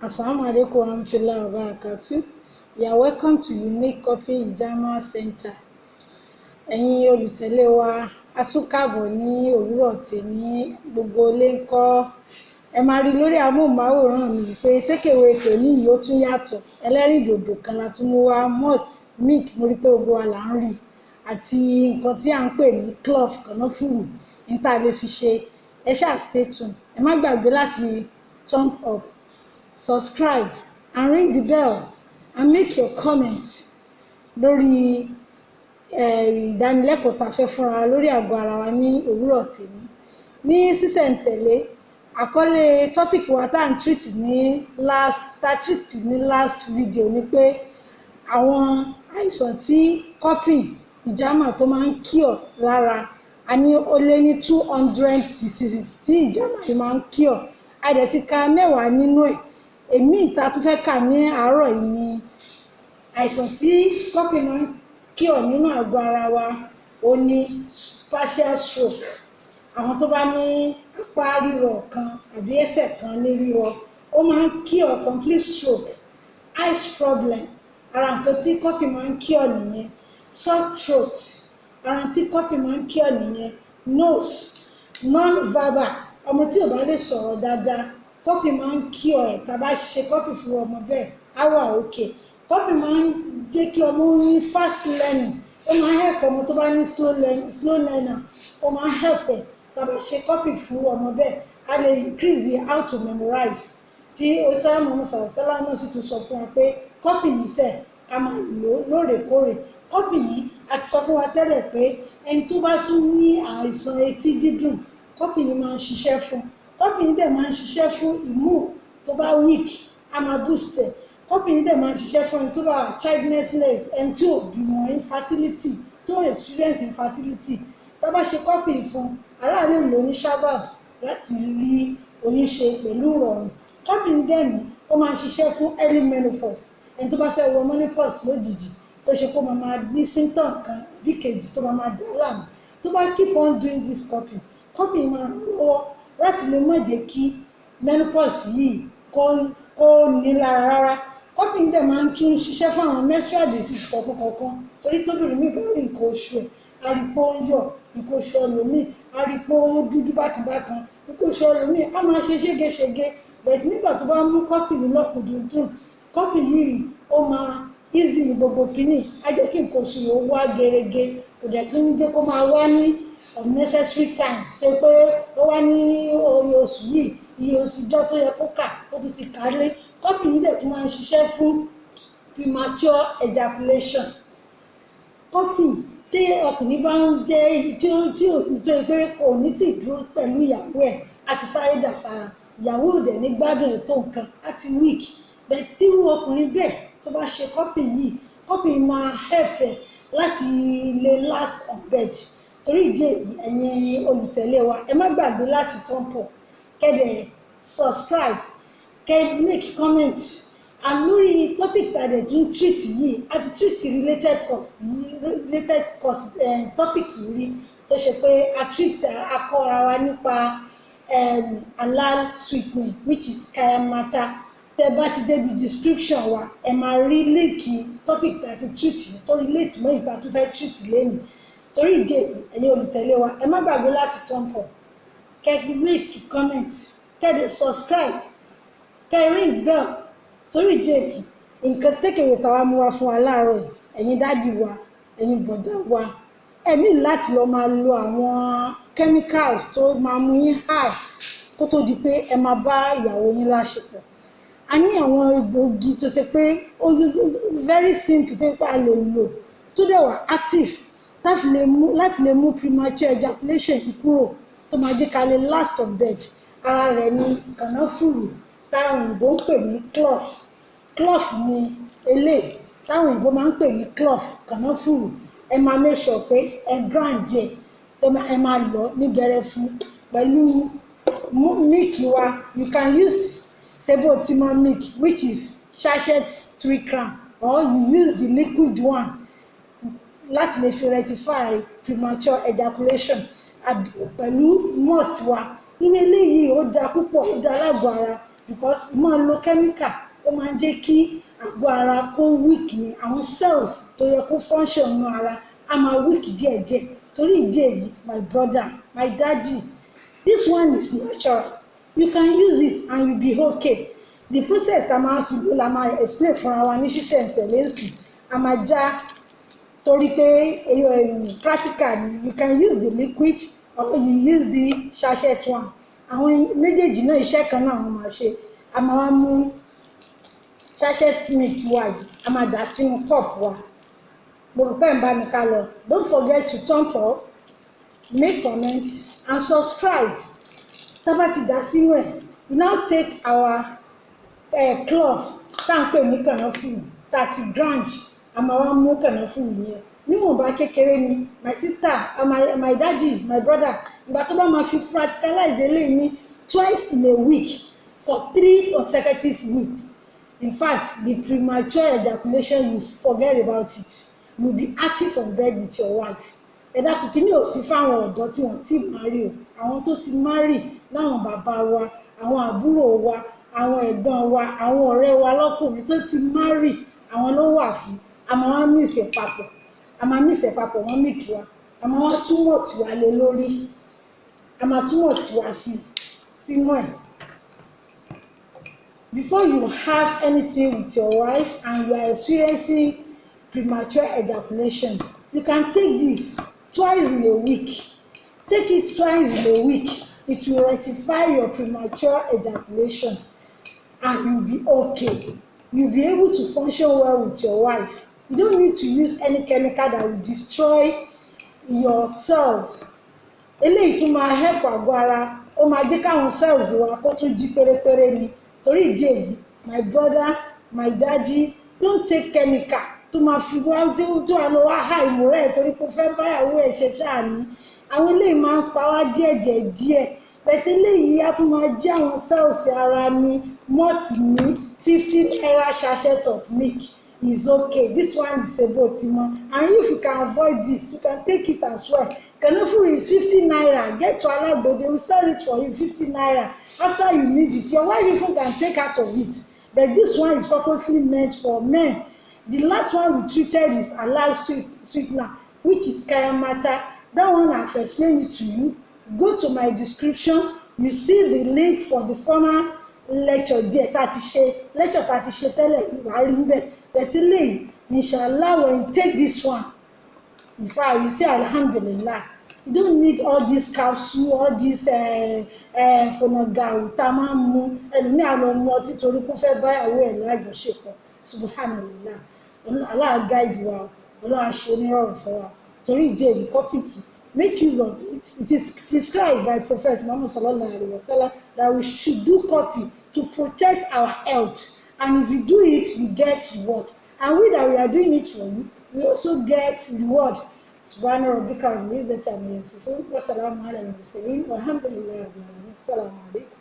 Assalamu alaikum warahmatullahi wabarakatuh. You are welcome to Unique Coffee Hijama Center. Ẹ̀yin olùtẹ̀lé wa, a tún káàbọ̀ ní òwúrọ̀ tèmi, gbogbo ilé ń kọ́. Ẹ máa rí lórí amóhùnmáwòrán mi pé tékèwé tòní yìí ó tún yàtọ̀. Ẹlẹ́rìndòdò kan la tún mú wá, malt, milk, mo rí pé gbogbo wa là ń rí. Àti nǹkan tí à ń pè ní clove, kànáfùrù, ní tá a lè fi ṣe. Ẹ ṣáà stay tuned. Ẹ má gbàgbé láti thumb up, subscribe and ring the bell and make your comments lórí ìdánilẹ́kọ̀ọ́ tá a fẹ́ fúnra lórí àgọ́ ara wa ní òwúrọ̀ tèmi. Ní sísẹ̀ntẹ̀lé, àkọlé topic wa tá à ń treat ní last video ni pé àwọn àìsàn tí cupping ìjàmà tó máa ń cure lára. A ní ó lé ní 200 diseases tí ìjàmà yìí máa ń cure. A dẹ̀ ti ka mẹ́wàá nínú ẹ̀. Èmi ìta tún fẹ́ kà ní àárọ̀ yìí ni àìsàn tí cupping máa ń cure nínú àgọ́ ara wa, ó ní partial stroke. Àwọn tó bá ní apá ríro kan àbí ẹsẹ̀ kan ní ríro, ó máa ń cure complete stroke. Eyes problem, ara nǹkan tí cupping máa ń cure nìyẹn. Sore throat, ara tí cupping máa ń cure nìyẹn. Nose, non-verbal, ọmọ tí ò bá lè sọ̀rọ̀ dáadáa, cupping máa ń cure ẹ̀. Tá a bá ṣe cupping fún ọmọ bẹ́ẹ̀, á wà okay. Cupping máa ń jẹ́ kí ọmọ ní fast learning. Ó máa ń help ọmọ tó bá ní slow learner. Ó máa ń help ẹ̀. Tá a bá ṣe cupping fún ọmọ bẹ́ẹ̀, a lè increase the how to memorize. Tí Oṣálámù Sàlásálà náà sì tún sọ fún wa pé cupping yìí sẹ̀ ká máa lò lóòrèkóòrè. Cupping yìí a ti sọ fún wa tẹ́lẹ̀ pé ẹni tó bá tún ní àìsàn etí dídùn, cupping yìí máa ń ṣiṣẹ́ fún. Cupping yìí dẹ̀ máa ń ṣiṣẹ́ fún immune tó bá weak, a máa boost ẹ̀. Cupping yìí dẹ̀ máa ń ṣiṣẹ́ fún ẹni tó bá childlessness, ẹni tí ò bímọ, infertility, tó experience infertility. Tá a bá ṣe cupping fún, ará lè lò ní shabab láti rí oyún ṣe pẹ̀lú ìrọ̀rùn. Cupping dẹ̀ ní ó máa ń ṣiṣẹ́ fún early menopause. Ẹni tó bá fẹ́ wọ menopause lójijì, tó ṣe pé ó máa ní symptom kan bí kejì tó máa dà láàmú. Tó bá keep on doing this cupping máa ràn lọ́wọ́ láti lè má jẹ́ kí menopause yìí kó ní lára rárá. Cupping dẹ̀ máa ń tún ṣiṣẹ́ fún àwọn menstrual disease kọ̀ọ̀kan. Torí tóbìnrin mi bá rí nǹkan oṣù ẹ̀, a rí pé ó ń yọ̀, nǹkan oṣù ẹlòmíì, a rí pé ó dúdú bákan, nǹkan oṣù ẹlòmíì, a máa ṣe ségesège. Bẹ̀ẹ̀ nígbà tó bá mú cupping lọ́kùnkúndùn, cupping yìí ó máa easy gbogbo kìíní. A jẹ́ kí nǹkan oṣù yóò wá gerege, kò dẹ̀ tún jẹ́ kó máa wá ní unnecessary time. Tó pé ó wá ní oye oṣù yìí, iye oṣù ìjọ tó yẹ kó kà, ó tún ti kà á lé. Cupping dẹ̀ tún máa ń ṣiṣẹ́ fún premature ejaculation. Cupping tí ọkùnrin bá ń jẹ́ tí ò pé kò ní tì dúró pẹ̀lú ìyàwó ẹ̀, a ti sáré dà sára. Ìyàwó ò dẹ̀ ní gbádùn ètò nǹkan, á ti weak. Bẹ́ẹ̀ tí irú ọkùnrin bẹ́ẹ̀ tó bá ṣe cupping yìí, cupping máa help ẹ̀ láti lè last on bed. Torí ìdí èyí, ẹ̀yin olùtẹ̀lé wa, ẹ má gbàgbé láti thumb up, kẹ́dẹ̀ subscribe, kẹ́ make comment. And lórí topic tá a dẹ̀ tún treat yìí, a ti treat related course topic yìí rí, tó ṣe pé a treat akọ́ra wa nípa halal sweetening, which is kayamata. Tẹ́ bá ti débi description wa, ẹ máa rí líǹkì topic tá a ti treat yìí tó relate mọ́ ìgbà tó fẹ́ treat lẹ́nu. Torí ìdí èyí, ẹ̀yin olùtẹ̀lé wa, ẹ má gbàgbé láti thumb up, kẹ́ make comment, kẹ́dẹ̀ subscribe, kẹ́ ring bell. Torí ìdí èyí, nǹkan tékèwé táwa mú wá fún wa láàárọ̀ yìí, ẹ̀yin dádì wa, ẹ̀yin bọ̀dá wa, ẹ ní láti lọ máa lo àwọn chemicals tó máa mú yín high kó tó di pé ẹ máa bá ìyàwó yín láṣepọ̀. A ní àwọn egbòogi tó ṣe pé ó very simple tó pé a lè lò tó dẹ̀ wà active láti lè mú premature ejaculation kúrò, tó máa jẹ́ ká lè last on bed. Ara rẹ̀ ni kànáfùrù táwọn òyìnbó ń pè ní clove. Clove ni eléyìí táwọn òyìnbó máa ń pè ní clove, kànáfùrù. Ẹ máa make sure pé ẹ grind jẹ, ẹ máa lọ ní gbẹrẹfu pẹ̀lú milk wa. You can use Sebo-Tima milk, which is sachet 3 grams, or you use the liquid one láti lè fi rectify premature ejaculation. Pẹ̀lú malt wa, irú eléyìí ó dáa púpọ̀, ó dáa lágọ̀ọ́ ara. because máa lo chemical ó máa ń jẹ́ kí àgọ́ ara kó weak ni àwọn cells tó yẹ kó function nínú ara á máa weak díẹ̀díẹ̀ torí ìdí èyí my brother my daddy this one is natural you can use it and you be okay the process tá máa fi lò la máa explain fúnra wa ní ṣíṣe ìtẹ̀lẹ́sì a máa já torí pé practical you can use the liquid or you use the sachet one àwọn méjèèjì náà iṣẹ́ kan náà wọ́n máa ṣe a máa wá mú sachet milk wa yìí a máa dà sínú cup wa mo rò pé ń bá mi ká lọ don't forget to thumb up make comment and subscribe tá bá ti dà sínú ẹ̀ we now take our cloth tá à ń pè ní kànáfùrù tá a ti grind a máa wá mú kànáfùrù yẹn níwọ̀nba kékeré ni my sister my daddy my brother ìgbà tó bá máa fi practicalize eléyìí ní twice in a week for 3 consecutive weeks in fact the premature ejaculation you forget about it you will be active on bed with your wife ẹ̀dá kìíní ò sí fáwọn ọ̀dọ́ tí wọ́n ti marry o àwọn tó ti marry láwọn bàbá wa àwọn àbúrò wa àwọn ẹ̀gbọ́n wa àwọn ọ̀rẹ́ wa lọ́kùnrin tó ti marry àwọn ló wà fún àmọ́ wọ́n mísẹ̀ papọ̀ àmọ́ mísẹ̀ papọ̀ wọ́n mìkì wa àmọ́ wọ́n túmọ̀ tì wá lé lórí àmọ́ túmọ̀ tì wá sínú ẹ̀. Before you have anything with your wife and you are experiencing premature ejaculation, you can take this twice in a week. Take it twice in a week. It will rectify your premature ejaculation and you'll be okay. You'll be able to function well with your wife. You don't need to use any chemical that will destroy your cells. Eléyìí tún máa help àgọ́ ara, ó máa jẹ́ káwọn cells wa kó tún jí pérépéré ni. Torí ìdí èyí, my brother, my daddy, don't take chemical tó máa fi wá tó àlọ́ wá há ìmúrẹ́ ẹ̀ torí pé ó fẹ́ báyàwó ẹ̀ ṣe ṣáàní. Àwọn eléyìí máa ń pa wá díẹ̀ bẹ̀tẹ̀ eléyìí á tún máa jẹ́ àwọn cells ara ní mọ́ọ̀tì ní 15 naira sachet of milk is okay. This one is about Timo. And if you can avoid this, you can take it as well. Kànáfùrù is 50 naira. Get to Alagbo, they will sell it for you 50 naira. After you need it, your wife even can take out of it. But this one is purposely meant for men. The last one we treated is halal sweetener, which is kaya mata. That one I've explained it to you. Go to my description. You see the link for the former lecture díẹ̀ tá ti ṣe lecture tá ti ṣe tẹ́lẹ̀ wà á rí níbẹ̀ bẹ̀tẹ̀ lẹ́yìn inshallah when you take this one in fact you say alhamdulillah you don't need all this capsule all this fonogaru tá a máa ń mu ẹlòmíà lọ mu ọtí torí kó fẹ́ báyàwó ẹ̀ lájọṣepọ̀ subhanallah Allah guide wa Allah ṣe onírọ̀rùn fún wa torí ìdí èyí kọ́pì yìí. Make use of it. It is prescribed by Prophet Muhammad sallallahu alaihi wasallam that we should do copy to protect our health. And if you do it, we get reward. And we that we are doing it for you, we also get reward. Subhana rabbika rabbil izzati amma yasifun wa salamun ala al-mursalin walhamdulillahi rabbil alamin. Assalamu alaikum.